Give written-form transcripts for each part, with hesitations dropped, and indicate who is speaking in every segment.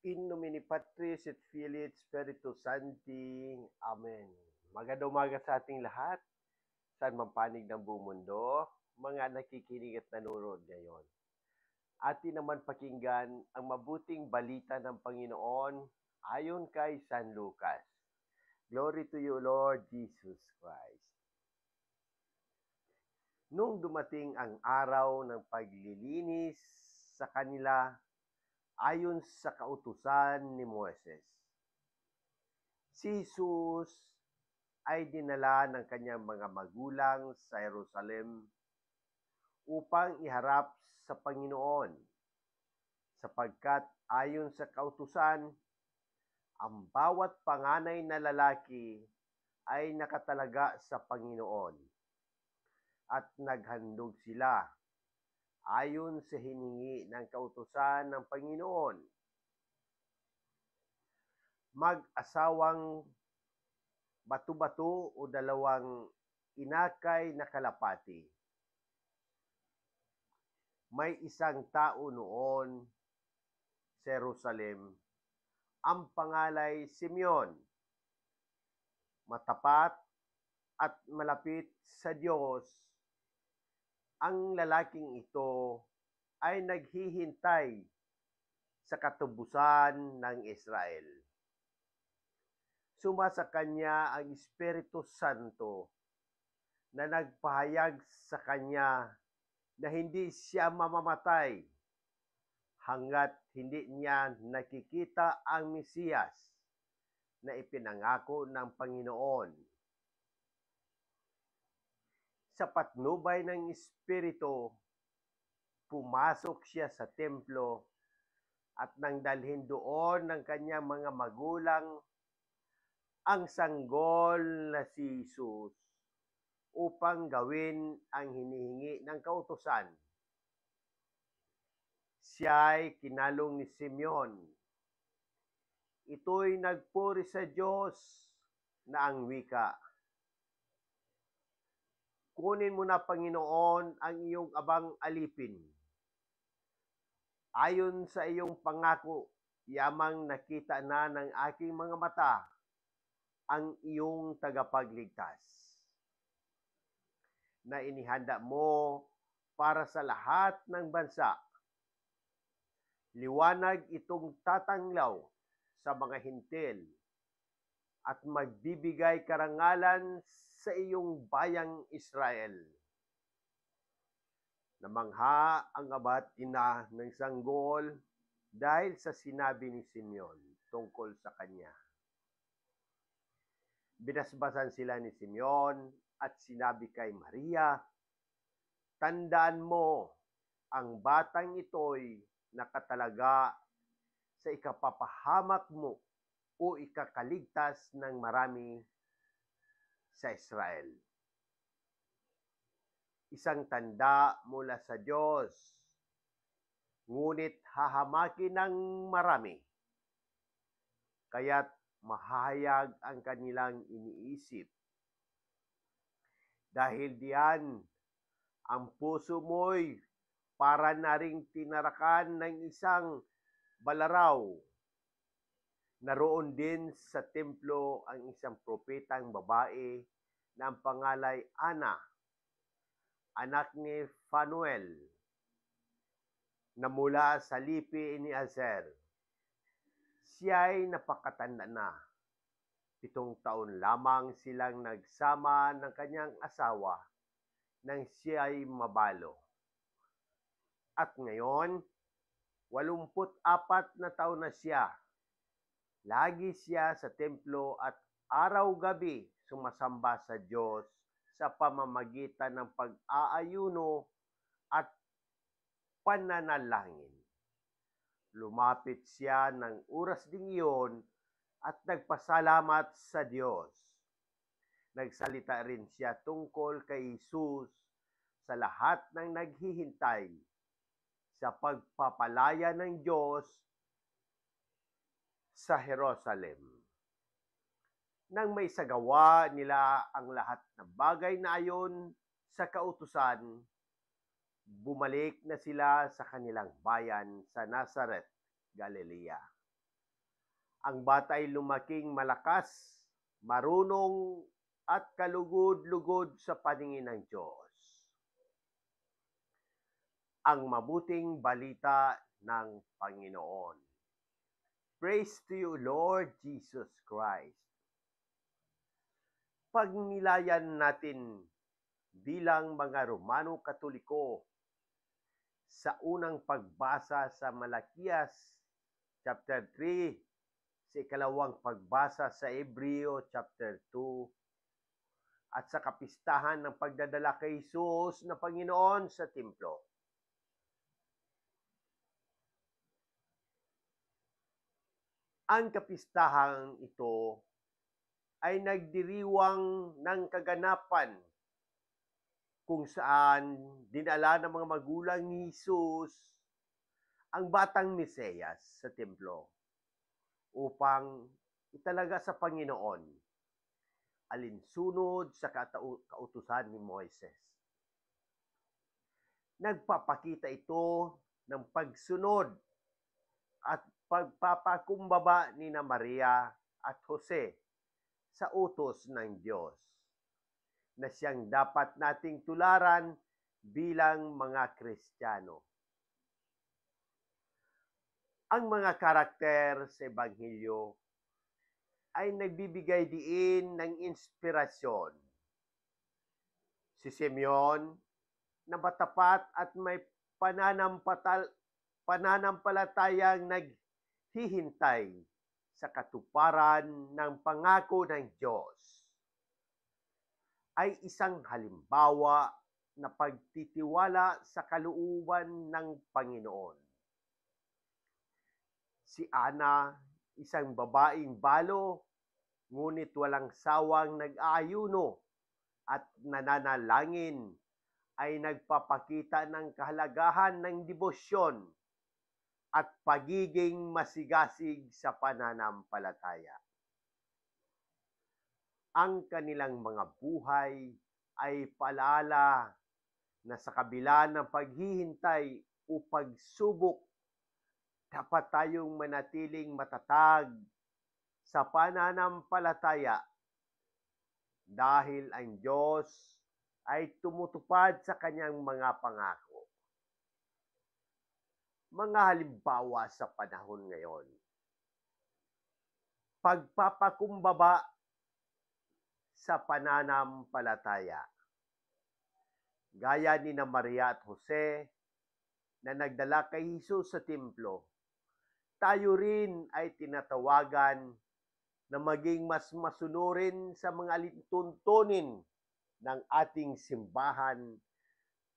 Speaker 1: In nomine Patris et Filii et Spiritus Sancti. Amen. Magandang umaga sa ating lahat, saan man panig ng buong mundo, mga nakikinig at nanonood ngayon. Atin naman pakinggan ang mabuting balita ng Panginoon ayon kay San Lucas. Glory to you, Lord Jesus Christ. Nung dumating ang araw ng paglilinis sa kanila, ayon sa kautusan ni Moises, si Jesus ay dinala ng kanyang mga magulang sa Jerusalem upang iharap sa Panginoon, sapagkat ayon sa kautusan, ang bawat panganay na lalaki ay nakatalaga sa Panginoon, at naghandog sila ayon sa hiningi ng kautusan ng Panginoon. Mag-asawang bato-bato o dalawang inakay na kalapati. May isang tao noon sa Jerusalem, ang pangalay Simeon, matapat at malapit sa Diyos. Ang lalaking ito ay naghihintay sa katubusan ng Israel. Sumasa kanya ang Espiritu Santo na nagpahayag sa kanya na hindi siya mamamatay hanggat hindi niya nakikita ang Mesiyas na ipinangako ng Panginoon. Sa patnubay ng Espiritu, pumasok siya sa templo at nang dalhin doon ng kanyang mga magulang ang sanggol na si Jesus upang gawin ang hinihingi ng kautusan. Siya'y kinalong ni Simeon. Ito'y nagpuri sa Diyos na ang wika, kunin mo na, Panginoon, ang iyong abang alipin. Ayon sa iyong pangako, yamang nakita na ng aking mga mata ang iyong tagapagligtas, na inihanda mo para sa lahat ng bansa. Liwanag itong tatanglaw sa mga hintil at magbibigay karangalan sa iyong bayang Israel. Namangha ang ama't ina ng sanggol dahil sa sinabi ni Simeon tungkol sa kanya. Binasbasan sila ni Simeon at sinabi kay Maria, "Tandaan mo, ang batang ito'y nakatalaga sa ikapapahamak mo o ikakaligtas ng marami sa Israel. Isang tanda mula sa Diyos, ngunit hahamakin ng marami, kaya't mahayag ang kanilang iniisip. Dahil diyan, ang puso mo'y para na ring tinarakan ng isang balaraw. Naroon din sa templo ang isang propetang babae na ang pangalay Ana, anak ni Phanuel, na mula sa lipi ni Aser. Siya'y napakatanda na. 7 taon lamang silang nagsama ng kanyang asawa nang siya'y mabalo. At ngayon, 84 na taon na siya. Lagi siya sa templo at araw-gabi sumasamba sa Diyos sa pamamagitan ng pag-aayuno at pananalangin. Lumapit siya ng oras ding iyon at nagpasalamat sa Diyos. Nagsalita rin siya tungkol kay Jesus sa lahat ng naghihintay sa pagpapalaya ng Diyos sa Jerusalem. Nang may sagawa nila ang lahat ng bagay na ayon sa kautusan, bumalik na sila sa kanilang bayan sa Nazaret, Galilea. Ang bata ay lumaking malakas, marunong at kalugod-lugod sa paningin ng Diyos. Ang mabuting balita ng Panginoon. Praise to you, Lord Jesus Christ. Pagnilayan natin bilang mga Romano Katoliko sa unang pagbasa sa Malakias chapter 3, sa ikalawang pagbasa sa Hebreo chapter 2, at sa kapistahan ng pagdadala kay Jesus na Panginoon sa templo. Ang kapistahang ito ay nagdiriwang ng kaganapan kung saan dinala ng mga magulang ni Jesus ang batang Mesiyas sa templo upang italaga sa Panginoon alinsunod sa kautusan ni Moises. Nagpapakita ito ng pagsunod at pagpapakumbaba ni na Maria at Jose sa utos ng Diyos na siyang dapat nating tularan bilang mga Kristiyano. Ang mga karakter sa Ebanghelyo ay nagbibigay diin ng inspirasyon. Si Simeon na matapat at may pananampalatayang naghihintay sa katuparan ng pangako ng Diyos ay isang halimbawa na pagtitiwala sa kalooban ng Panginoon. Si Ana, isang babaeng balo, ngunit walang sawang nag-aayuno at nananalangin, ay nagpapakita ng kahalagahan ng debosyon at pagiging masigasig sa pananampalataya. Ang kanilang mga buhay ay paalala na sa kabila ng paghihintay o pagsubok, dapat tayong manatiling matatag sa pananampalataya dahil ang Diyos ay tumutupad sa kanyang mga pangako. Mga halimbawa sa panahon ngayon. Pagpapakumbaba sa pananampalataya. Gaya ni na Maria at Jose na nagdala kay Jesus sa templo, tayo rin ay tinatawagan na maging mas masunurin sa mga alituntunin ng ating simbahan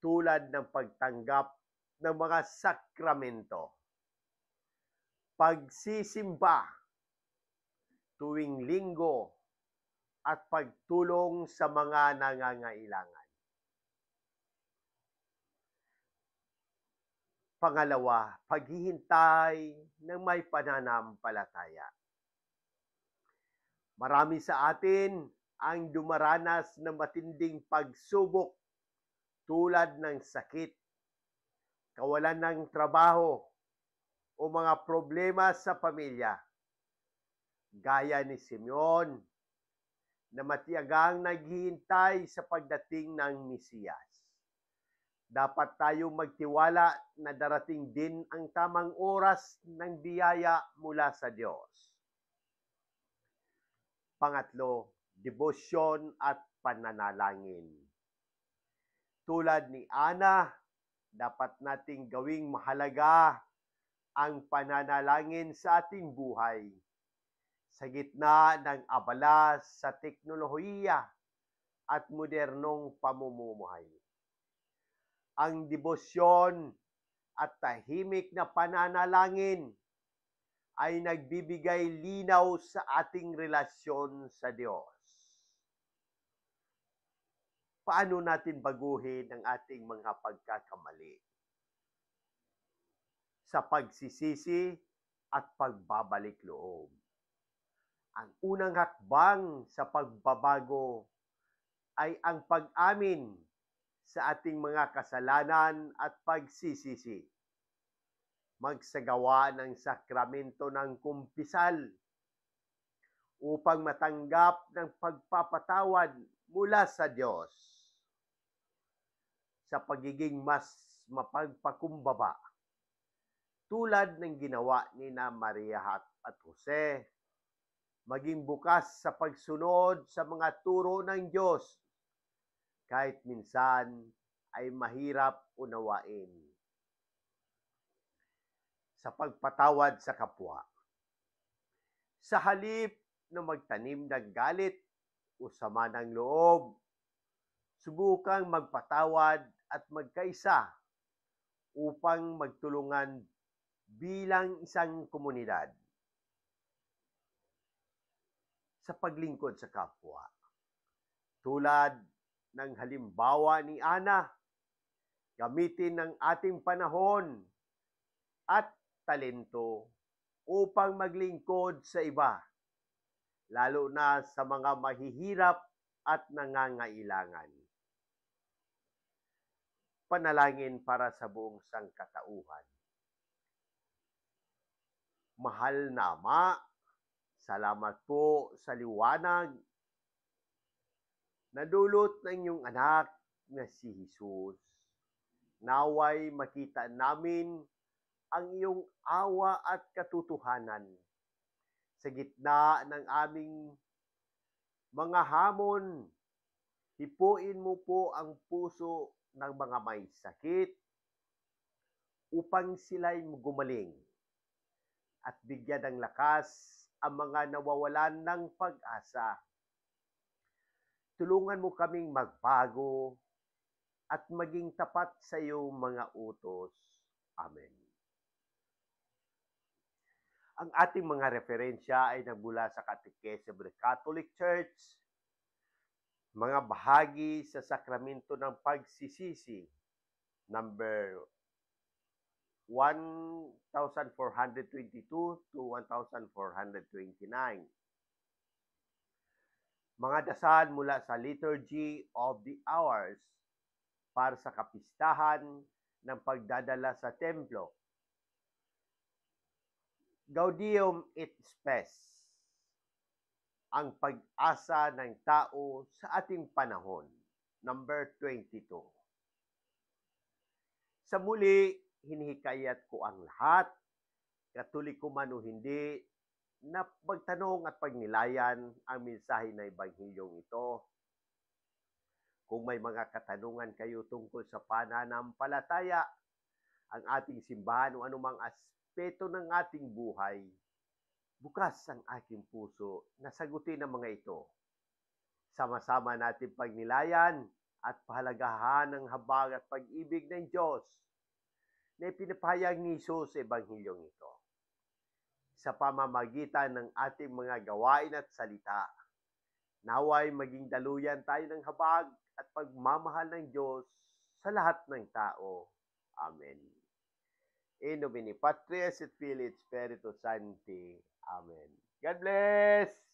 Speaker 1: tulad ng pagtanggap ng mga sakramento, pagsisimba tuwing linggo, at pagtulong sa mga nangangailangan. Pangalawa, paghihintay ng may pananampalataya. Marami sa atin ang dumaranas ng matinding pagsubok tulad ng sakit, kawalan ng trabaho, o mga problema sa pamilya. Gaya ni Simeon na matiyagang naghihintay sa pagdating ng Mesiyas. Dapat tayong magtiwala na darating din ang tamang oras ng biyaya mula sa Diyos. Pangatlo, debosyon at pananalangin. Tulad ni Ana, dapat nating gawing mahalaga ang pananalangin sa ating buhay sa gitna ng abala sa teknolohiya at modernong pamumuhay. Ang debosyon at tahimik na pananalangin ay nagbibigay linaw sa ating relasyon sa Diyos. Paano natin baguhin ang ating mga pagkakamali? Sa pagsisisi at pagbabalik loob. Ang unang hakbang sa pagbabago ay ang pag-amin sa ating mga kasalanan at pagsisisi. Magsagawa ng sakramento ng kumpisal upang matanggap ng pagpapatawad mula sa Diyos sa pagiging mas mapagpakumbaba tulad ng ginawa ni na Maria at Jose. Maging bukas sa pagsunod sa mga turo ng Diyos kahit minsan ay mahirap unawain. Sa pagpatawad sa kapwa. Sa halip na magtanim ng galit o sama ng loob, subukang magpatawad at magkaisa upang magtulungan bilang isang komunidad. Sa paglingkod sa kapwa, tulad ng halimbawa ni Ana, gamitin ng ating panahon at talento upang maglingkod sa iba, lalo na sa mga mahihirap at nangangailangan. Panalangin para sa buong sangkatauhan. Mahal na Ama, salamat po sa liwanag na dulot ng iyong anak na si Jesus. Naway makita namin ang iyong awa at katotohanan sa gitna ng aming mga hamon. Hipuin mo po ang puso ng mga may sakit upang sila'y gumaling at bigyan ng lakas ang mga nawawalan ng pag-asa. Tulungan mo kaming magbago at maging tapat sa iyong mga utos. Amen. Ang ating mga referensya ay nagmula sa Catechism of the Catholic Church, mga bahagi sa Sakramento ng Pagsisisi, number 1422 to 1429. Mga dasal mula sa Liturgy of the Hours para sa kapistahan ng pagdadala sa templo. Gaudium et Spes, ang pag-asa ng tao sa ating panahon, number 22. Sa muli, hinihikayat ko ang lahat, Katoliko man o hindi, na magtanong at pagnilayan ang mensahe ng Ebanghilyong ito. Kung may mga katanungan kayo tungkol sa pananampalataya, ang ating simbahan o anumang aspeto ng ating buhay, bukas ang aking puso na sagutin ang mga ito. Sama-sama natin pagnilayan at pahalagahan ang habag at pag-ibig ng Diyos na ipinapahayag ni Jesus sa Ebanghilyong ito. Sa pamamagitan ng ating mga gawain at salita, naway maging daluyan tayo ng habag at pagmamahal ng Diyos sa lahat ng tao. Amen. In nomine Patris et Filii et Spiritus Sancti. Amen. God bless!